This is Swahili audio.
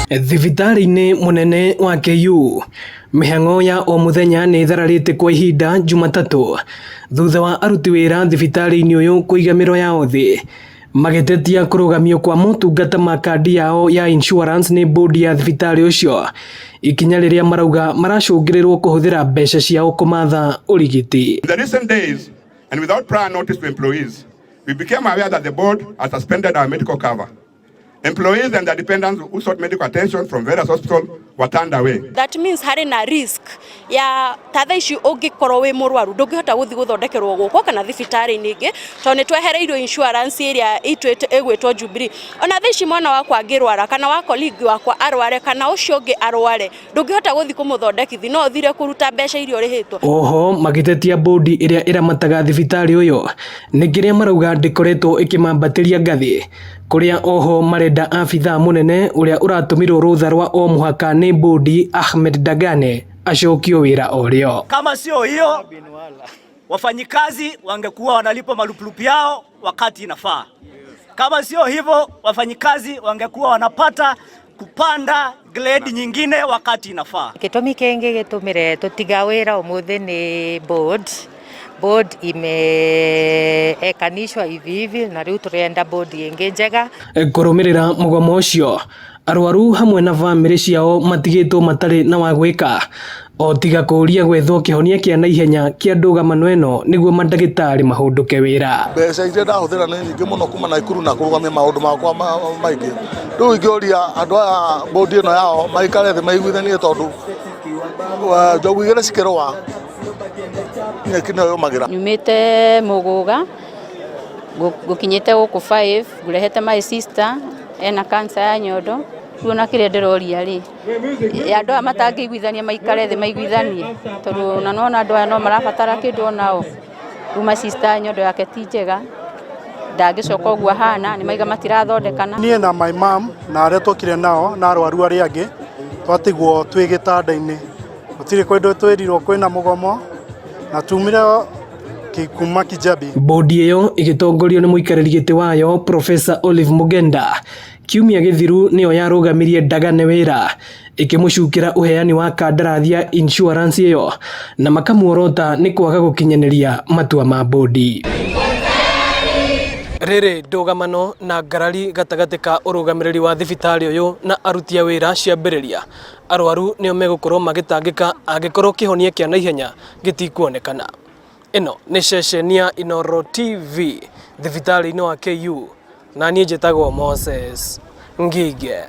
Thibitari-inĩ munene wa KU mĩhang'o ya o muthenya nĩ thararĩte kwa ihinda Jumatatu thutha wa aruti wĩra thibitari-inĩ ũyũ kũiga mĩro yao thĩ magĩtetia kũrũgamio kwa motungata ma kandi yao ya insurance nĩ bodi ya thibitari ũcio, ikinya rĩrĩa marauga maracũngĩrĩrwo kũhũthĩra mbeca ciao kũmatha ũrigiti. In the recent days and without prior notice to employees, we became aware that the board has suspended our medical cover. Employees and their dependents who sought medical attention from various hospitals were turned away. That means hari na risk ya tatha ici ũngĩkorwo wĩ mũrwaru ndũngĩhota gũthiĩ gũthondekerwo gũkũ kana thibitarĩ-inĩ ingĩ tondũ nĩ twehereirio insurance ĩrĩa ĩgwĩtwo Jubilee. Ona thaa ici mwana wakwa angĩrwara kana wa colleague wakwa arware kana ũcio ũngĩ arware ndũngĩhota gũthiĩ kũmũthondekithi no ũthire kũruta mbeca iria ũrĩhĩtwo. Oho magĩtetia bodi ĩrĩa ĩramataga thibitarĩ ũyũ nĩngĩrĩa marauga ndĩkoretwo ĩkĩmambatĩria ngathĩ kuria oho marenda afitha munene ũrĩa ũratũmirwo rũtha rwa o mũhaka nĩ bodi Ahmed Dagane acokio wĩra orĩo. Kama sio hiyo wafanyikazi wangekuwa wanalipa marupurupu yao wakati inafaa. Kama sio hivyo wafanyikazi wangekuwa wanapata kupanda grade nyingine wakati inafaa. Gĩtũmi kĩngĩ gĩtũmire tũtiga wĩra ũmũthĩ nĩ board imeekanishwa hivi na rĩu tũrenda board ĩngĩ njega. Kũrũmĩrĩra mũgomo ũcio arwaru hamwe na bamĩrĩ ciao matigĩtwo matarĩ na wa gwĩka o tiga kũria gwethwo kĩhonia kĩa naihenya kĩa ndũgamano ĩno nĩguo mandagĩtarĩ mahũndũke wĩra. Mbeca iria ndahũthĩra nĩ nyingĩ mũno kuma Naikuru na kũrũgamia maũndũ makwa maingĩ. Rĩu ingĩũria andũ a board ĩno yao maikare thĩ maiguithanie tondũ njogu igĩrĩ cikĩrũa nyumĩte Mũgũga gũkinyĩte gũkũ 5 ngũrehete my sister ena cancer ya nyondo rĩu na kĩrĩa ndĩroria rĩ andũ aya matangĩiguithania maikare thĩ maiguithanie tondũ na nona andũ aya no marabatara kĩndũ onao rĩu my sister nyondo yake ti njega ndangĩcoka ũguo hana nĩ maiga matirathondekana. Niĩ na my mom na arĩa tũkire nao na arwaru arĩa angĩ twatigwo twĩ gĩtanda-inĩ gũtirĩ kwendwo twĩrirwo kwĩna mũgomo na tumire kuma Kijabi. Bodi ĩyo ĩgĩtongorio nĩ mũikarĩri gĩtĩ wayo Professor Olive Mugenda kiumia gĩthiru nĩyo yarũgamirie Dagane wĩra ĩkĩmũcukĩra ũheani wa kandarathi ya insurance ĩyo na makamuorota nĩ kwaga gũkinyanĩria matua ma bodi. Rĩrĩ ndũgamano na ngarari gatagatĩ ka ũrũgamĩrĩri wa thibitarĩ ũyũ na aruti a wĩra ciambĩrĩria arwaru nĩo megũkorwo magĩtangĩka angĩkorwo kĩhonia kĩa naihenya gĩtikuonekana. Ĩno nĩ ceceni ya Inooro TV thibitarĩ-inĩ wa KU na niĩ njĩtagwo Moses Ngige.